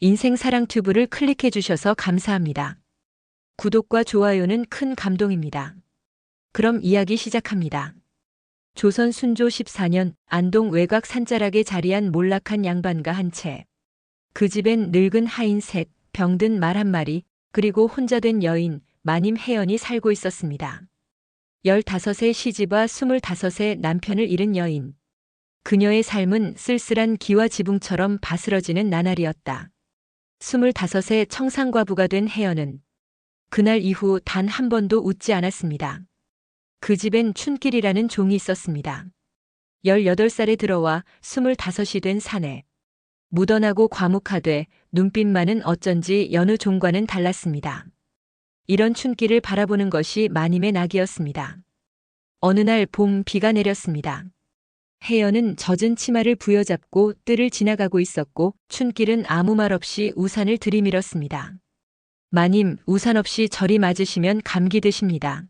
인생사랑 튜브를 클릭해 주셔서 감사합니다. 구독과 좋아요는 큰 감동입니다. 그럼 이야기 시작합니다. 조선 순조 14년 안동 외곽 산자락에 자리한 몰락한 양반가 한 채. 그 집엔 늙은 하인 셋, 병든 말 한 마리, 그리고 혼자 된 여인 마님 혜연이 살고 있었습니다. 15세 시집와 25세 남편을 잃은 여인. 그녀의 삶은 쓸쓸한 기와 지붕처럼 바스러지는 나날이었다. 25세 청산과부가 된 혜연은 그날 이후 단 한 번도 웃지 않았습니다. 그 집엔 춘길이라는 종이 있었습니다. 18살에 들어와 25이 된 사내. 무던하고 과묵하되 눈빛만은 어쩐지 여느 종과는 달랐습니다. 이런 춘길을 바라보는 것이 마님의 낙이었습니다. 어느 날 봄 비가 내렸습니다. 혜연은 젖은 치마를 부여잡고 뜰을 지나가고 있었고 춘길은 아무 말 없이 우산을 들이밀었습니다. 마님, 우산 없이 저리 맞으시면 감기 드십니다.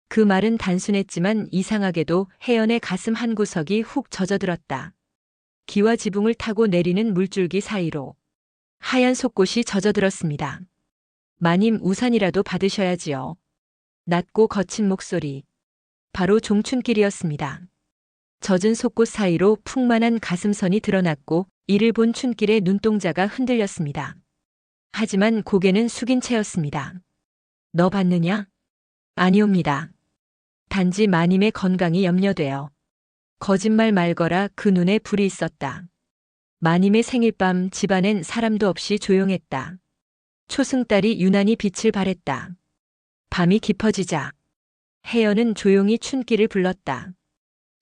그 말은 단순했지만 이상하게도 혜연의 가슴 한 구석이 훅 젖어들었다. 기와 지붕을 타고 내리는 물줄기 사이로 하얀 속옷이 젖어들었습니다. 마님, 우산이라도 받으셔야지요. 낮고 거친 목소리. 바로 종춘길이었습니다. 젖은 속옷 사이로 풍만한 가슴선이 드러났고 이를 본 춘길의 눈동자가 흔들렸습니다. 하지만 고개는 숙인 채였습니다. 너 봤느냐? 아니옵니다. 단지 마님의 건강이 염려되어. 거짓말 말거라 그 눈에 불이 있었다. 마님의 생일밤 집안엔 사람도 없이 조용했다. 초승달이 유난히 빛을 발했다. 밤이 깊어지자 혜연은 조용히 춘길을 불렀다.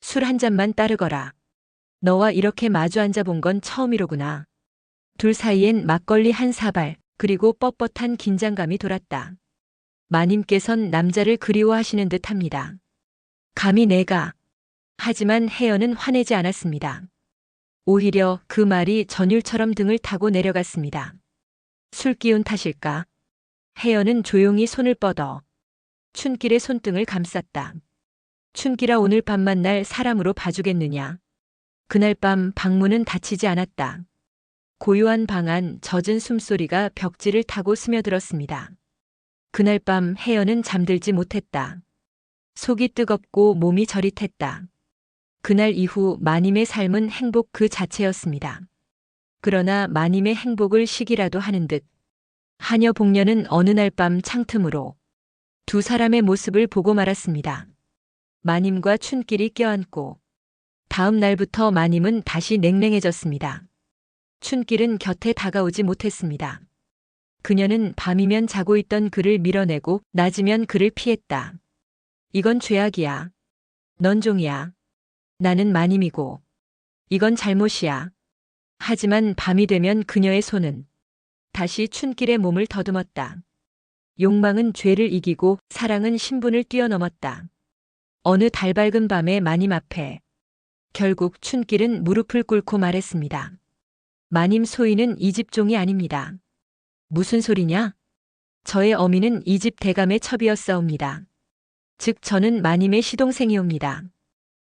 술 한 잔만 따르거라. 너와 이렇게 마주 앉아본 건 처음이로구나. 둘 사이엔 막걸리 한 사발, 그리고 뻣뻣한 긴장감이 돌았다. 마님께선 남자를 그리워하시는 듯합니다. 감히 내가. 하지만 혜연은 화내지 않았습니다. 오히려 그 말이 전율처럼 등을 타고 내려갔습니다. 술 기운 탓일까? 혜연은 조용히 손을 뻗어 춘길의 손등을 감쌌다. 춘길아, 오늘 밤만 날 사람으로 봐주겠느냐? 그날 밤 방문은 닫히지 않았다. 고요한 방 안 젖은 숨소리가 벽지를 타고 스며들었습니다. 그날 밤 혜연은 잠들지 못했다. 속이 뜨겁고 몸이 저릿했다. 그날 이후 마님의 삶은 행복 그 자체였습니다. 그러나 마님의 행복을 시기라도 하는 듯 하녀 복녀는 어느 날 밤 창틈으로 두 사람의 모습을 보고 말았습니다. 마님과 춘길이 껴안고. 다음 날부터 마님은 다시 냉랭해졌습니다. 춘길은 곁에 다가오지 못했습니다. 그녀는 밤이면 자고 있던 그를 밀어내고 낮이면 그를 피했다. 이건 죄악이야. 넌 종이야. 나는 마님이고. 이건 잘못이야. 하지만 밤이 되면 그녀의 손은 다시 춘길의 몸을 더듬었다. 욕망은 죄를 이기고 사랑은 신분을 뛰어넘었다. 어느 달밝은 밤의 마님 앞에 결국 춘길은 무릎을 꿇고 말했습니다. 마님, 소인은 이 집 종이 아닙니다. 무슨 소리냐? 저의 어미는 이 집 대감의 첩이었사옵니다. 즉 저는 마님의 시동생이옵니다.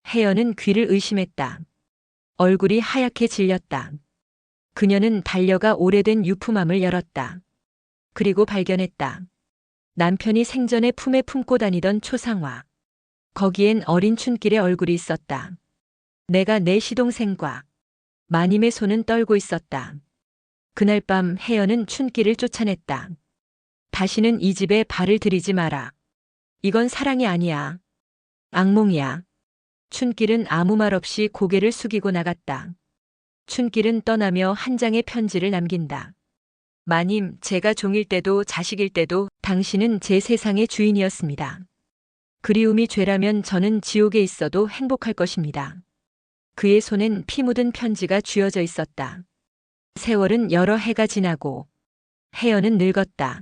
혜연은 귀를 의심했다. 얼굴이 하얗게 질렸다. 그녀는 달려가 오래된 유품함을 열었다. 그리고 발견했다. 남편이 생전에 품에 품고 다니던 초상화. 거기엔 어린 춘길의 얼굴이 있었다. 내가 내 시동생과 마님의 손은 떨고 있었다. 그날 밤 혜연은 춘길을 쫓아냈다. 다시는 이 집에 발을 들이지 마라. 이건 사랑이 아니야. 악몽이야. 춘길은 아무 말 없이 고개를 숙이고 나갔다. 춘길은 떠나며 한 장의 편지를 남긴다. 마님, 제가 종일 때도 자식일 때도 당신은 제 세상의 주인이었습니다. 그리움이 죄라면 저는 지옥에 있어도 행복할 것입니다. 그의 손엔 피 묻은 편지가 쥐어져 있었다. 세월은 여러 해가 지나고 혜연은 늙었다.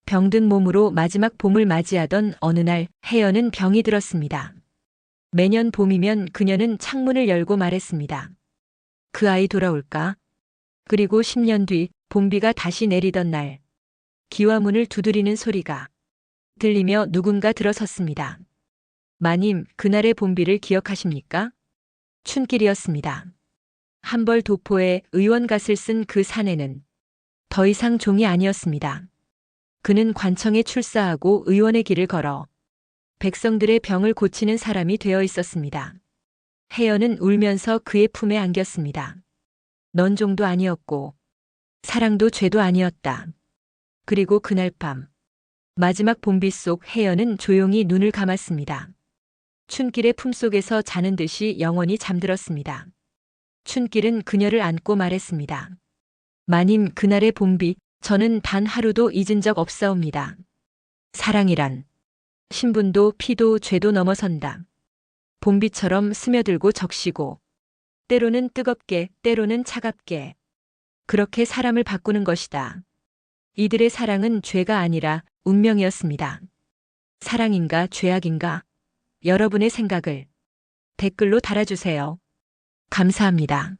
병든 몸으로 마지막 봄을 맞이하던 어느 날 혜연은 병이 들었습니다. 매년 봄이면 그녀는 창문을 열고 말했습니다. 그 아이 돌아올까? 그리고 10년 뒤 봄비가 다시 내리던 날 기와 문을 두드리는 소리가 들리며 누군가 들어섰습니다. 마님, 그날의 봄비를 기억하십니까? 춘길이었습니다. 한벌 도포에 의원갓을 쓴 그 사내는 더 이상 종이 아니었습니다. 그는 관청에 출사하고 의원의 길을 걸어 백성들의 병을 고치는 사람이 되어 있었습니다. 혜연은 울면서 그의 품에 안겼습니다. 넌 종도 아니었고 사랑도 죄도 아니었다. 그리고 그날 밤 마지막 봄비 속 혜연은 조용히 눈을 감았습니다. 춘길의 품속에서 자는 듯이 영원히 잠들었습니다. 춘길은 그녀를 안고 말했습니다. 마님, 그날의 봄비 저는 단 하루도 잊은 적 없사옵니다. 사랑이란 신분도 피도 죄도 넘어선다. 봄비처럼 스며들고 적시고 때로는 뜨겁게 때로는 차갑게 그렇게 사람을 바꾸는 것이다. 이들의 사랑은 죄가 아니라 운명이었습니다. 사랑인가 죄악인가? 여러분의 생각을 댓글로 달아주세요. 감사합니다.